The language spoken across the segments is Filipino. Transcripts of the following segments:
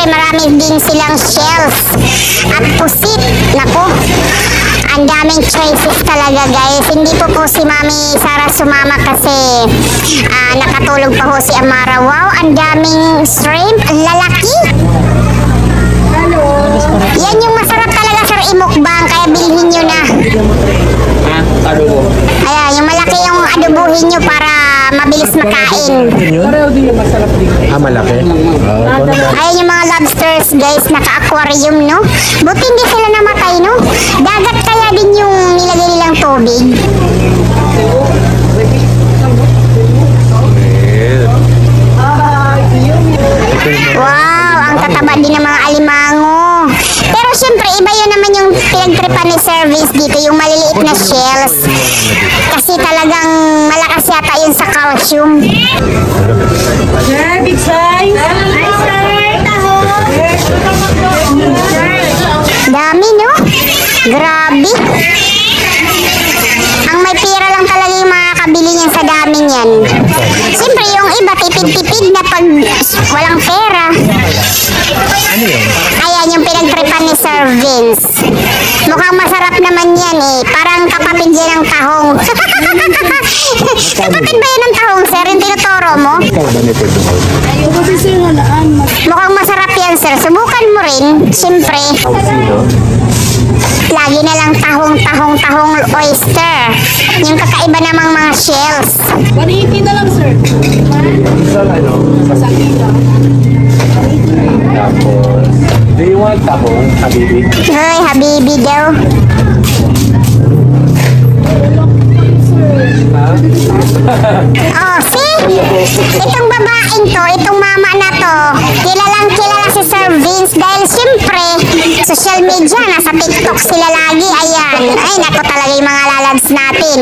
syempre marami din silang shells at pusit. Naku, ang daming choices talaga guys. Hindi po si Mami Sara sumama kasi nakatulog pa ho si Amara. Wow, ang daming shrimp, ang lalaki. Yan yung masarap talaga sir imukbang, kaya bilhin nyo na. Adobo. Ayan, yung malaki yung adobuhin nyo para mabilis makain. Malaki? Ayan yung mga lobsters guys, naka-aquarium no. Buti hindi sila namatay no. Dagat kaya din yung nilagay nilang tubig. Wow, ang tataba din ng mga alimango. Pero syempre, iba yun naman yung pinagtripan ni service dito, yung maliliit na shells. Kasi talagang malakas yata yun sa calcium. Sir, big size. Hi, sir. Dami, no? Grabe. Ang may pira lang talaga yung makakabili niyan sa dami niyan. Siyempre, yung iba, tipid-tipid na pag walang pera. Ayan, yung pinagtripan ni Sir Vince. Mukhang masarap naman yan eh. Parang kapatid yan ng tahong. Kapatid ba yan ng tahong, sir? Yung tinuturo mo? Mukhang masarap yan, sir. Subukan mo rin, siyempre. Lagi na lang tahong oyster. Yung kakaiba namang mga shells. 180 na lang, sir. Tapos, do you want tahong, habibi? Hoy, habibi daw. Oh, see? Itong babaeng to, itong mama na to, kilalang kilala si Sir Vince dahil siyempre, social media, nasa TikTok sila lagi. Ayan. Ay, naku talaga yung mga lalads natin.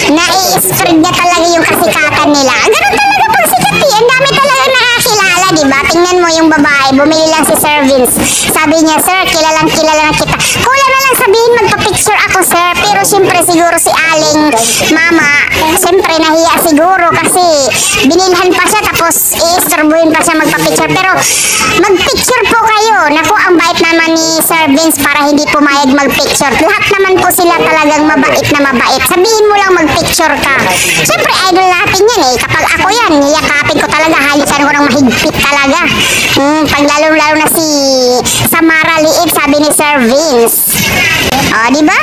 Nai-spread niya talaga yung kasikatan nila. Ganun talaga pag sikat eh. Ang dami talaga nakakilala, diba? Tingnan mo yung babae, bumili lang si Sir Vince. Sabi niya, sir, kilalang kilala na kita. Kulang na lang sabihin, magpa-picture ako, sir. Pero siyempre, siguro si Aling mama, siyempre, nahiya siguro kasi binilhan pa siya tapos i-istorbuhin pa siya magpa-picture. Pero mag-picture po kayo. Naku, ang bait naman ni Sir Vince para hindi pumayag mag-picture. Lahat naman po sila talagang mabait na mabait. Sabihin mo lang mag-picture ka. Siyempre, idol natin yan eh. Kapag ako yan, niyakapin ko talaga. Halikan ko ng mahigpit talaga. Pag lalo-lalo na si Samara Liit, sabi ni Sir Vince. O, diba?